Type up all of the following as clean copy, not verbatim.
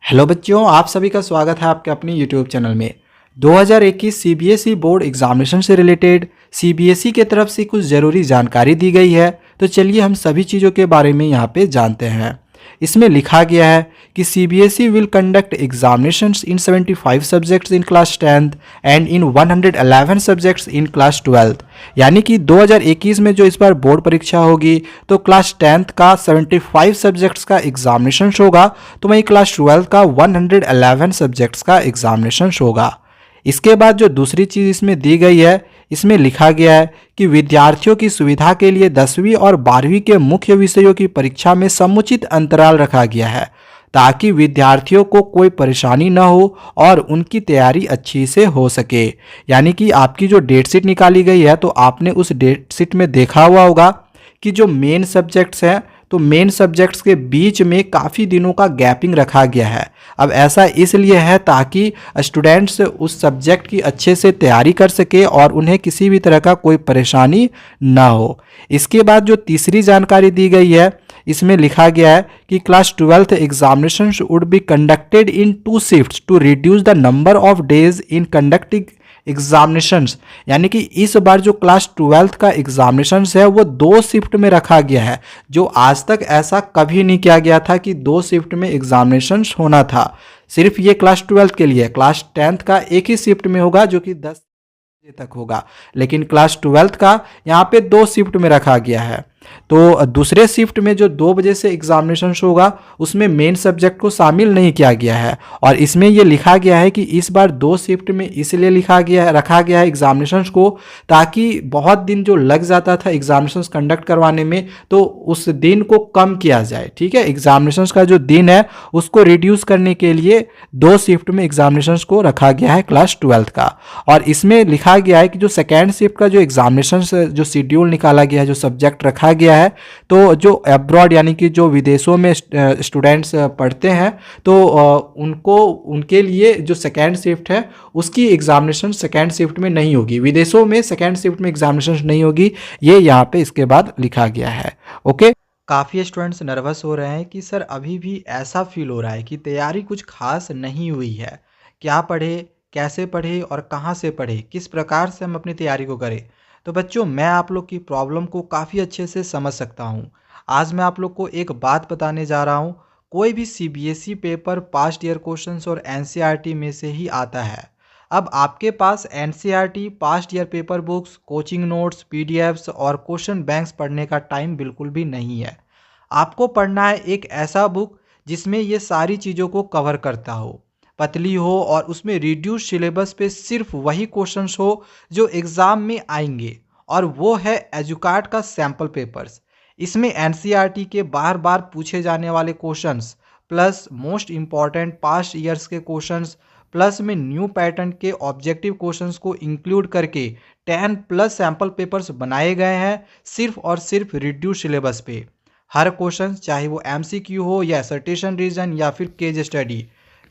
Hello बच्चों, आप सभी का स्वागत है आपके अपने यूट्यूब चैनल में। 2021 सीबीएसई बोर्ड एग्जामिनेशन से रिलेटेड सीबीएसई के तरफ से कुछ ज़रूरी जानकारी दी गई है। तो चलिए हम सभी चीज़ों के बारे में यहाँ पे जानते हैं। इसमें लिखा गया है कि CBSE will conduct examinations in 75 subjects in class 10th and in 111 subjects in class 12th। यानी कि 2021 में जो इस बार बोर्ड परीक्षा होगी तो क्लास 10th का 75 सब्जेक्ट्स का एग्जामिनेशन होगा, तो वहीं क्लास 12th का 111 सब्जेक्ट्स का एग्जामिनेशन होगा। इसके बाद जो दूसरी चीज़ इसमें दी गई है, इसमें लिखा गया है कि विद्यार्थियों की सुविधा के लिए 10वीं और 12वीं के मुख्य विषयों की परीक्षा में समुचित अंतराल रखा गया है ताकि विद्यार्थियों को कोई परेशानी न हो और उनकी तैयारी अच्छी से हो सके। यानी कि आपकी जो डेट शीट निकाली गई है तो आपने उस डेट शीट में देखा हुआ होगा कि जो मेन सब्जेक्ट्स हैं तो मेन सब्जेक्ट्स के बीच में काफ़ी दिनों का गैपिंग रखा गया है। अब ऐसा इसलिए है ताकि स्टूडेंट्स उस सब्जेक्ट की अच्छे से तैयारी कर सके और उन्हें किसी भी तरह का कोई परेशानी ना हो। इसके बाद जो तीसरी जानकारी दी गई है, इसमें लिखा गया है कि class 12th examination would be conducted in 2 shifts to reduce the number of days in conducting examinations. यानी कि इस बार जो क्लास 12th का एग्जामिनेशंस है वो 2 शिफ्ट में रखा गया है, जो आज तक ऐसा कभी नहीं किया गया था कि 2 शिफ्ट में एग्जामिनेशंस होना था। सिर्फ ये क्लास 12th के लिए, क्लास 10th का एक ही शिफ्ट में होगा जो कि 10 बजे तक होगा, लेकिन क्लास 12th का यहाँ पे 2 शिफ्ट में रखा गया है। तो दूसरे शिफ्ट में जो 2 बजे से एग्जामिनेशन होगा उसमें मेन सब्जेक्ट को शामिल नहीं किया गया है। और इसमें ये लिखा गया है कि इस बार 2 शिफ्ट में इसलिए रखा गया है एग्जामिनेशन को ताकि बहुत दिन जो लग जाता था एग्जामिनेशन कंडक्ट करवाने में तो उस दिन को कम किया जाए। ठीक है, एग्जामिनेशन का जो दिन है उसको रिड्यूस करने के लिए 2 शिफ्ट में एग्जामिनेशन को रखा गया है क्लास 12th का। और इसमें लिखा गया है कि जो सेकेंड शिफ्ट का जो एग्जामिनेशन जो शेड्यूल निकाला गया है, जो सब्जेक्ट रखा गया है, तो जो अब्रॉड यानी कि जो विदेशों में स्टूडेंट्स पढ़ते हैं तो उनके लिए जो सेकेंड शिफ्ट है उसकी एग्जामिनेशन सेकेंड शिफ्ट में नहीं होगी। विदेशों में सेकेंड शिफ्ट में एग्जामिनेशन नहीं होगी, ये यहाँ पे इसके बाद लिखा गया है। ओके, काफ़ी स्टूडेंट्स नर्वस हो रहे हैं कि सर अभी भी ऐसा फील हो रहा है कि तैयारी कुछ खास नहीं हुई है। क्या पढ़े, कैसे पढ़े और कहाँ से पढ़े, किस प्रकार से हम अपनी तैयारी को करें। तो बच्चों, मैं आप लोग की प्रॉब्लम को काफ़ी अच्छे से समझ सकता हूँ। आज मैं आप लोग को एक बात बताने जा रहा हूँ। कोई भी CBSE paper past year questions और एनसीईआरटी में से ही आता है। अब आपके पास NCERT, past year paper books, coaching notes, PDFs और क्वेश्चन बैंक्स पढ़ने का टाइम बिल्कुल भी नहीं है। आपको पढ़ना है एक ऐसा बुक जिसमें ये सारी चीज़ों को कवर करता हो, पतली हो और उसमें रिड्यूस सिलेबस पे सिर्फ वही क्वेश्चंस हो जो एग्ज़ाम में आएंगे, और वो है एजुकार्ट का सैम्पल पेपर्स। इसमें एनसीईआरटी के बार बार पूछे जाने वाले questions plus most important past years के क्वेश्चंस प्लस में न्यू पैटर्न के ऑब्जेक्टिव क्वेश्चंस को इंक्लूड करके 10+ सैम्पल पेपर्स बनाए गए हैं, सिर्फ और सिर्फ रिड्यूस सिलेबस पे। हर क्वेश्चन चाहे वो एमसीक्यू हो या सर्टेशन रीजन या फिर केस स्टडी,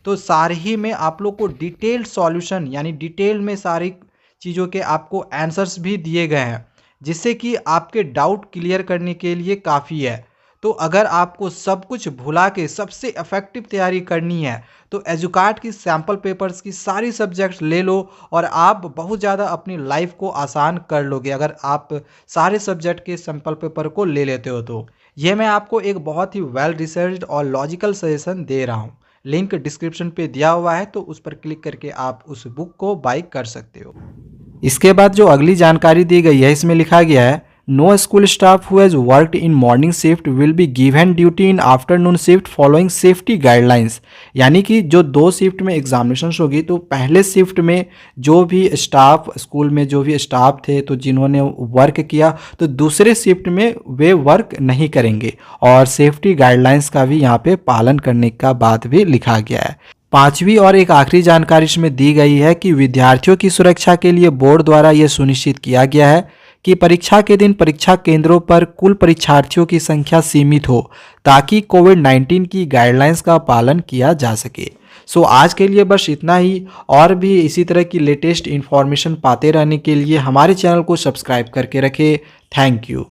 तो सारे ही में आप लोग को डिटेल्ड सॉल्यूशन यानी डिटेल में सारी चीज़ों के आपको आंसर्स भी दिए गए हैं, जिससे कि आपके डाउट क्लियर करने के लिए काफ़ी है। तो अगर आपको सब कुछ भुला के सबसे इफेक्टिव तैयारी करनी है तो एजुकार्ट की सैम्पल पेपर्स की सारी सब्जेक्ट्स ले लो और आप बहुत ज़्यादा अपनी लाइफ को आसान कर लोगे अगर आप सारे सब्जेक्ट के सैम्पल पेपर को ले लेते हो। तो ये मैं आपको एक बहुत ही वेल रिसर्च्ड और लॉजिकल सजेशन दे रहा हूँ। लिंक डिस्क्रिप्शन पे दिया हुआ है, तो उस पर क्लिक करके आप उस बुक को बाय कर सकते हो। इसके बाद जो अगली जानकारी दी गई है, इसमें लिखा गया है no school staff who has worked in morning shift will be given duty in afternoon shift following safety guidelines. यानी कि जो 2 शिफ्ट में एग्जामिनेशन होगी तो पहले शिफ्ट में जो भी स्टाफ स्कूल में जो भी स्टाफ थे तो जिन्होंने वर्क किया तो दूसरे शिफ्ट में वे वर्क नहीं करेंगे, और सेफ्टी गाइडलाइंस का भी यहाँ पे पालन करने का बात भी लिखा गया है। 5वीं और एक आखिरी जानकारी इसमें दी गई है कि विद्यार्थियों की सुरक्षा के लिए बोर्ड द्वारा यह सुनिश्चित किया गया है कि परीक्षा के दिन परीक्षा केंद्रों पर कुल परीक्षार्थियों की संख्या सीमित हो ताकि कोविड-19 की गाइडलाइंस का पालन किया जा सके। सो आज के लिए बस इतना ही, और भी इसी तरह की लेटेस्ट इन्फॉर्मेशन पाते रहने के लिए हमारे चैनल को सब्सक्राइब करके रखें। Thank you.